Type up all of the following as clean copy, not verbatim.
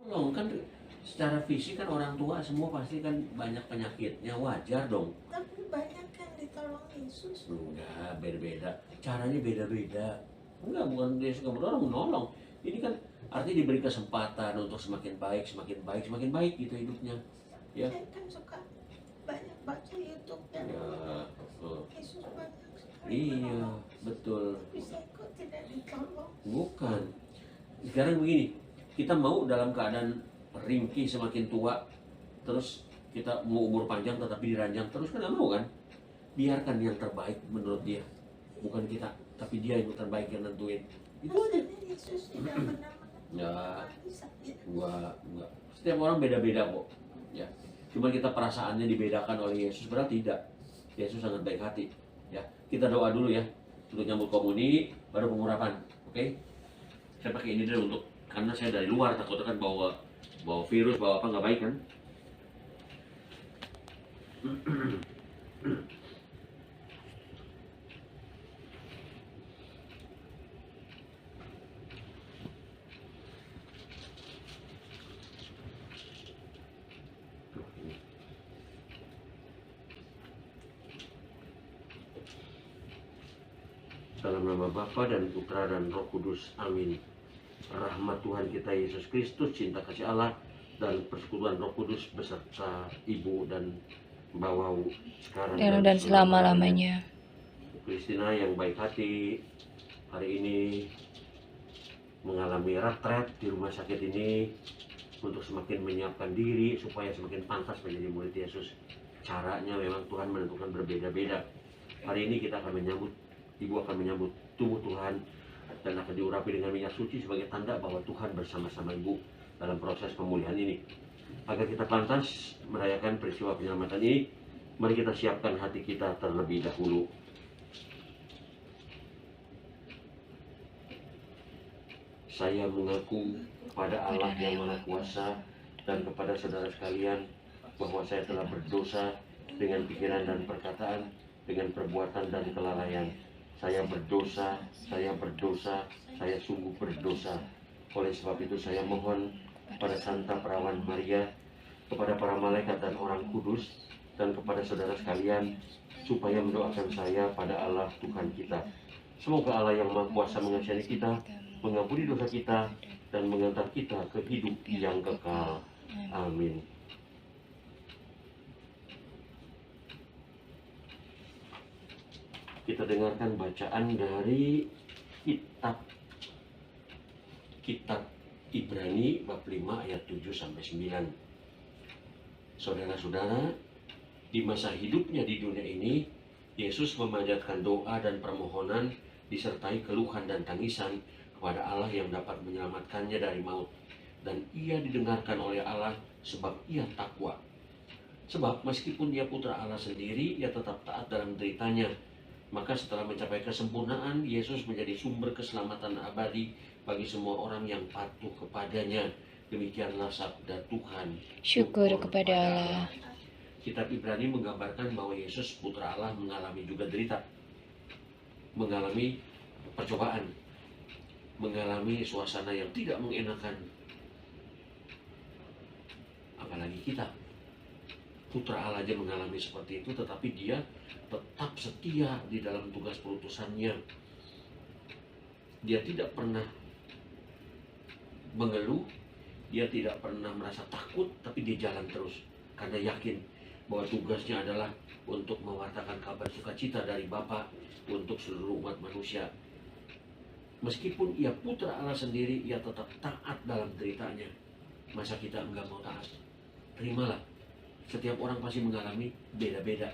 Tolong kan secara fisik kan orang tua semua pasti kan banyak penyakitnya, wajar dong. Tapi banyak yang ditolong Yesus. Enggak, beda-beda. Caranya beda-beda. Enggak, bukan Yesus nggak menolong, menolong. Ini kan artinya diberi kesempatan untuk semakin baik, semakin baik, semakin baik gitu hidupnya. Ya. Saya kan suka banyak baca YouTube yang Ya. Yesus banyak sekali Iya, menolong. betul. Tapi saya kok tidak ditolong. Bukan. Sekarang begini, kita mau dalam keadaan ringkih semakin tua, terus kita mau umur panjang tetapi diranjang terus kan nggak mau kan? Biarkan yang terbaik menurut dia, bukan kita, tapi dia yang terbaik yang nentuin. Itu aja. Maksudnya Yesus tidak pernah Ya, menemani saya. enggak. Setiap orang beda-beda kok. Ya, cuma kita perasaannya dibedakan oleh Yesus, berarti tidak. Yesus sangat baik hati. Ya, kita doa dulu ya untuk nyambut komuni, baru pengurapan. Oke? Saya pakai ini dulu untuk karena saya dari luar takutnya kan bawa bawa virus, bawa apa nggak baik kan? Dalam nama Bapa dan Putra dan Roh Kudus, amin. Rahmat Tuhan kita Yesus Kristus, cinta kasih Allah, dan persekutuan Roh Kudus beserta Ibu dan Mbak Wau sekarang dan selama-lamanya. Kristina yang baik hati hari ini mengalami retret di rumah sakit ini untuk semakin menyiapkan diri supaya semakin pantas menjadi murid Yesus. Caranya memang Tuhan menentukan berbeda-beda. Hari ini kita akan menyambut, Ibu akan menyambut tubuh Tuhan dan akan diurapi dengan minyak suci sebagai tanda bahwa Tuhan bersama-sama Ibu dalam proses pemulihan ini. Agar kita pantas merayakan peristiwa penyelamatan ini, mari kita siapkan hati kita terlebih dahulu. Saya mengaku kepada Allah yang Maha Kuasa dan kepada saudara sekalian bahwa saya telah berdosa dengan pikiran dan perkataan, dengan perbuatan dan kelalaian. Saya berdosa, saya sungguh berdosa. Oleh sebab itu saya mohon kepada Santa Perawan Maria, kepada para malaikat dan orang kudus, dan kepada saudara sekalian, supaya mendoakan saya pada Allah Tuhan kita. Semoga Allah yang Maha Kuasa mengasihi kita, mengampuni dosa kita, dan mengantar kita ke hidup yang kekal. Amin. Kita dengarkan bacaan dari kitab Ibrani bab 5 ayat 7 sampai 9. Saudara-saudara, di masa hidupnya di dunia ini, Yesus memanjatkan doa dan permohonan disertai keluhan dan tangisan kepada Allah yang dapat menyelamatkannya dari maut. Dan ia didengarkan oleh Allah sebab ia takwa. Sebab meskipun dia putra Allah sendiri, ia tetap taat dalam deritanya. Maka setelah mencapai kesempurnaan, Yesus menjadi sumber keselamatan abadi bagi semua orang yang patuh kepadanya. Demikianlah sabda Tuhan. Syukur kepada Allah. Kitab Ibrani menggambarkan bahwa Yesus putra Allah mengalami juga derita, mengalami percobaan, mengalami suasana yang tidak mengenakan. Apalagi kita, putra Allah aja mengalami seperti itu, tetapi dia tetap setia di dalam tugas perutusannya. Dia tidak pernah mengeluh, dia tidak pernah merasa takut, tapi dia jalan terus karena yakin bahwa tugasnya adalah untuk mewartakan kabar sukacita dari Bapa untuk seluruh umat manusia. Meskipun ia putra Allah sendiri, ia tetap taat dalam deritanya. Masa kita enggak mau taat? Terimalah. Setiap orang pasti mengalami beda-beda.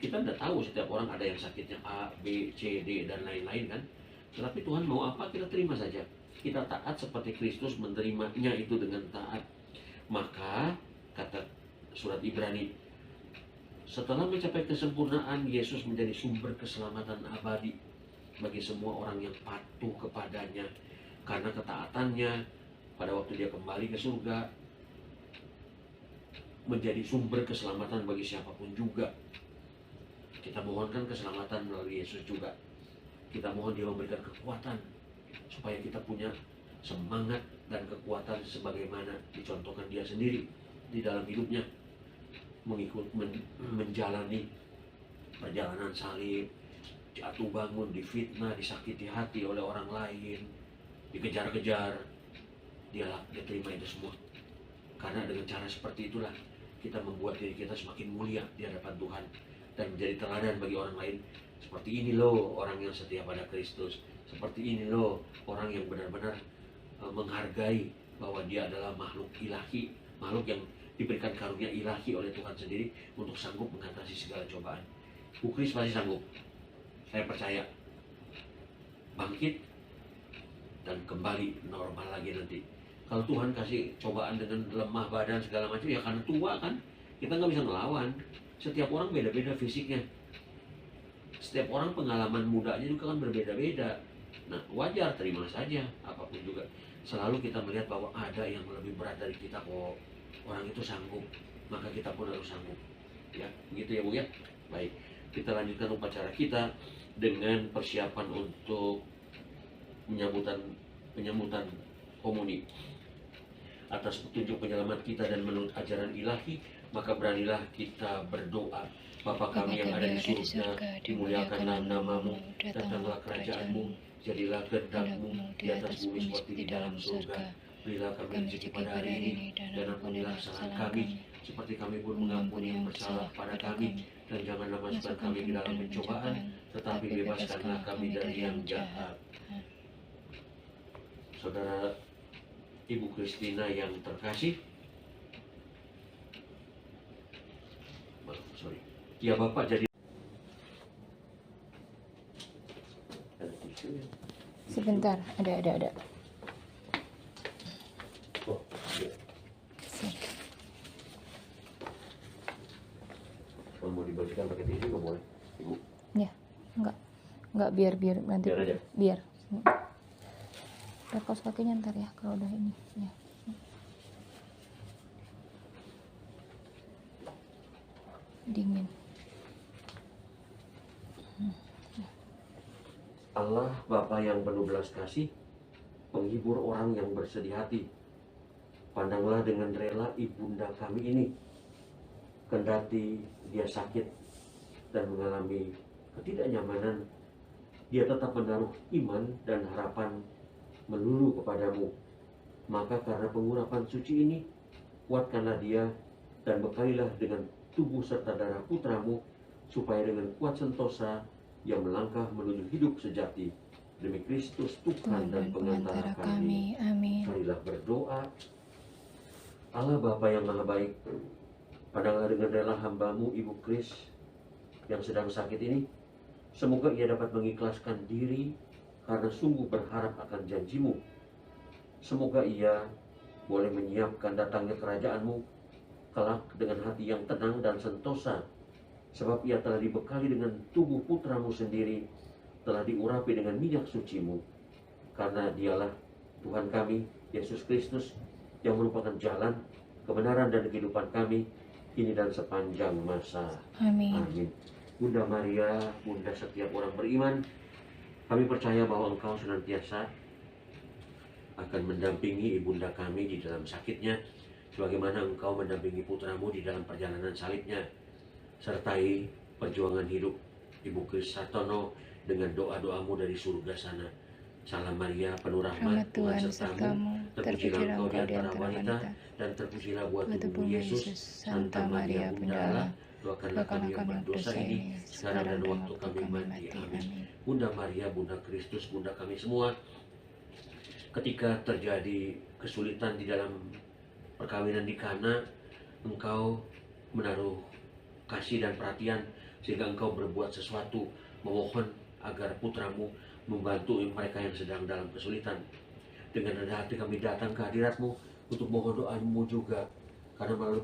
Kita tidak tahu setiap orang ada yang sakitnya A, B, C, D, dan lain-lain kan. Tetapi Tuhan mau apa, kita terima saja. Kita taat seperti Kristus menerimanya itu dengan taat. Maka, kata surat Ibrani, setelah mencapai kesempurnaan, Yesus menjadi sumber keselamatan abadi bagi semua orang yang patuh kepadanya. Karena ketaatannya, pada waktu dia kembali ke surga, menjadi sumber keselamatan bagi siapapun juga. Kita mohonkan keselamatan melalui Yesus juga. Kita mohon dia memberikan kekuatan supaya kita punya semangat dan kekuatan sebagaimana dicontohkan dia sendiri di dalam hidupnya, menjalani perjalanan salib, jatuh bangun, difitnah, disakiti hati oleh orang lain, dikejar-kejar. Dia terima itu semua. Karena dengan cara seperti itulah kita membuat diri kita semakin mulia di hadapan Tuhan dan menjadi teladan bagi orang lain. Seperti ini loh orang yang setia pada Kristus. Seperti ini loh orang yang benar-benar menghargai bahwa dia adalah makhluk ilahi, makhluk yang diberikan karunia ilahi oleh Tuhan sendiri untuk sanggup mengatasi segala cobaan. Bu Kris pasti sanggup. Saya percaya. Bangkit dan kembali normal lagi nanti. Kalau Tuhan kasih cobaan dengan lemah badan segala macam, ya karena tua kan, kita nggak bisa ngelawan. Setiap orang beda-beda fisiknya. Setiap orang pengalaman mudanya juga kan berbeda-beda. Nah, wajar, terima saja apapun juga. Selalu kita melihat bahwa ada yang lebih berat dari kita kok. Orang itu sanggup, maka kita pun harus sanggup. Ya, begitu ya Bu ya. Baik, kita lanjutkan upacara kita dengan persiapan untuk penyambutan komuni. Atas petunjuk penyelamat kita dan menurut ajaran ilahi, maka beranilah kita berdoa. Bapa kami yang ada di surga, dimuliakanlah namamu, datanglah kerajaanmu, jadilah kehendak-mu di atas bumi seperti di dalam surga. Berilah kami rezeki pada hari ini, dan ampunilah kesalahan kami, seperti kami pun mengampuni yang bersalah pada kami, dan janganlah masukkan kami ke dalam pencobaan, tetapi bebaskanlah kami dari yang jahat. Saudara Ibu Kristina yang terkasih, ya Bapak jadi Sebentar, ada. Oh, ya. Kalau mau dibagikan pakai tisu nggak boleh, Ibu? Ya, enggak biar nanti. Biar aja. Biar. Kaos kakinya ntar ya kalau udah ini. Ya. Dingin. Allah Bapa yang penuh belas kasih, penghibur orang yang bersedih hati, pandanglah dengan rela ibunda kami ini. Kendati dia sakit dan mengalami ketidaknyamanan, dia tetap menaruh iman dan harapan melulu kepadamu. Maka karena pengurapan suci ini, kuatkanlah dia dan bekalilah dengan tubuh serta darah putramu, supaya dengan kuat sentosa yang melangkah menuju hidup sejati demi Kristus Tuhan dan pengantara kami. Amin. Marilah berdoa. Allah Bapa yang Maha Baik, pandanglah dengan rela hambamu Ibu Kris yang sedang sakit ini. Semoga ia dapat mengikhlaskan diri karena sungguh berharap akan janjimu. Semoga ia boleh menyiapkan datangnya kerajaanmu kelak dengan hati yang tenang dan sentosa, sebab ia telah dibekali dengan tubuh putramu sendiri, telah diurapi dengan minyak sucimu. Karena dialah Tuhan kami, Yesus Kristus, yang merupakan jalan, kebenaran dan kehidupan kami, kini dan sepanjang masa. Amin. Amin. Bunda Maria, Bunda setiap orang beriman, kami percaya bahwa Engkau senantiasa akan mendampingi ibunda kami di dalam sakitnya, sebagaimana Engkau mendampingi putramu di dalam perjalanan salibnya. Sertai perjuangan hidup Ibu Kris Sartono dengan doa-doamu dari surga sana. Salam Maria, penuh rahmat, Tuhan sertamu. Terpujilah engkau di antara wanita, dan terpujilah buah tubuhmu Yesus. Santa Maria Bunda Allah, doakanlah kami yang berdosa ini, sekarang dan waktu kami mati. Amin. Bunda Maria, Bunda Kristus, Bunda kami semua, ketika terjadi kesulitan di dalam perkawinan di Kana, Engkau menaruh kasih dan perhatian sehingga Engkau berbuat sesuatu, memohon agar putramu membantu mereka yang sedang dalam kesulitan. Dengan rendah hati kami datang ke hadirat-Mu untuk mohon doa-Mu juga, karena melalui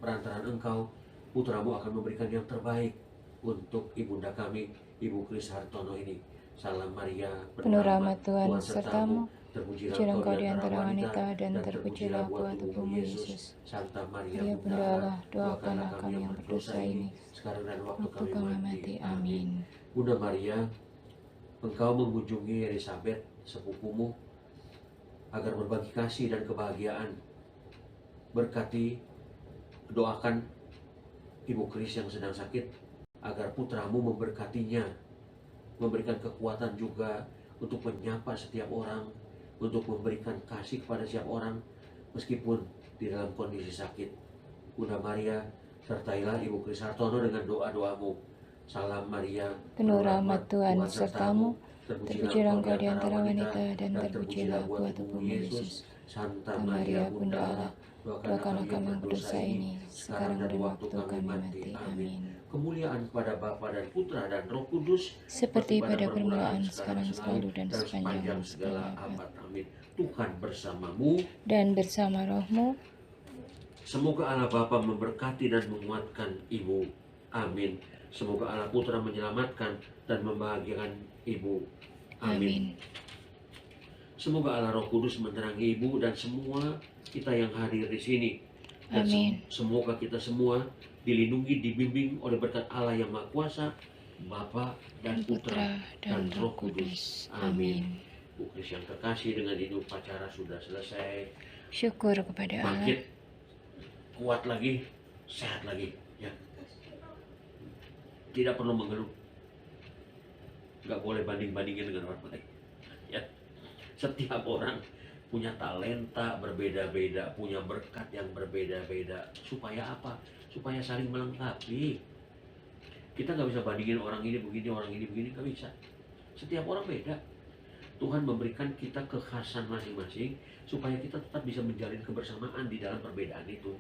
perantaraan Engkau, putramu akan memberikan yang terbaik untuk ibunda kami, Ibu Kris Hartono ini. Salam Maria, penuh rahmat Tuhan sertamu. Terpujilah Engkau di antara wanita, dan terpujilah buah tubuhmu Yesus. Santa Maria Maria Bunda Bunda Allah, Allah, doakanlah kami yang berdosa ini, sekarang dan waktu waktu kami mati. Amin. Bunda Maria, Engkau mengunjungi Elizabeth, sepupumu, agar berbagi kasih dan kebahagiaan. Berkati, doakan Ibu Kris yang sedang sakit, agar putramu memberkatinya, memberikan kekuatan juga untuk menyapa setiap orang, untuk memberikan kasih kepada setiap orang, meskipun di dalam kondisi sakit. Bunda Maria, sertailah Ibu Kris Hartono dengan doa-doamu. Salam Maria, Penuh rahmat Tuhan sertamu, terpujilah engkau di antara wanita, dan terpujilah buah tubuhmu Yesus. Santa Santa Maria, Maria, Bunda Allah, doakanlah kami yang berdosa ini, sekarang dan waktu kami mati. Amin. Kemuliaan kepada Bapa dan Putra dan Roh Kudus, Seperti pada permulaan, sekarang, selalu, dan sepanjang segala segala abad. abad. Amin. Tuhan bersamamu. Dan bersama rohmu, Semoga Allah Bapa memberkati dan menguatkan Ibu. Amin. Semoga Allah Putra menyelamatkan dan membahagiakan Ibu. Amin. amin. Semoga Allah Roh Kudus menerangi Ibu dan semua kita yang hadir di sini. Dan Amin. semoga kita semua dilindungi, dibimbing oleh berkat Allah yang Maha Kuasa, Bapa dan Putra dan Roh Kudus. Amin. Bu Kris yang terkasih, dengan ini upacara sudah selesai. Syukur kepada Allah. Bangkit, kuat lagi, sehat lagi, ya. Tidak perlu mengeluh. Nggak boleh banding-bandingin dengan orang lain. Ya. Setiap orang punya talenta berbeda-beda, punya berkat yang berbeda-beda. Supaya apa? Supaya saling melengkapi. Kita nggak bisa bandingin orang ini begini, orang ini begini, nggak bisa. Setiap orang beda. Tuhan memberikan kita kekhasan masing-masing supaya kita tetap bisa menjalin kebersamaan di dalam perbedaan itu.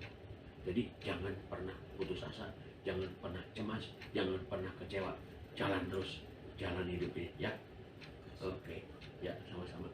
Jadi jangan pernah putus asa, jangan pernah cemas, jangan pernah kecewa. Jalan terus, jalan hidup ini, ya. Oke, ya, sama-sama.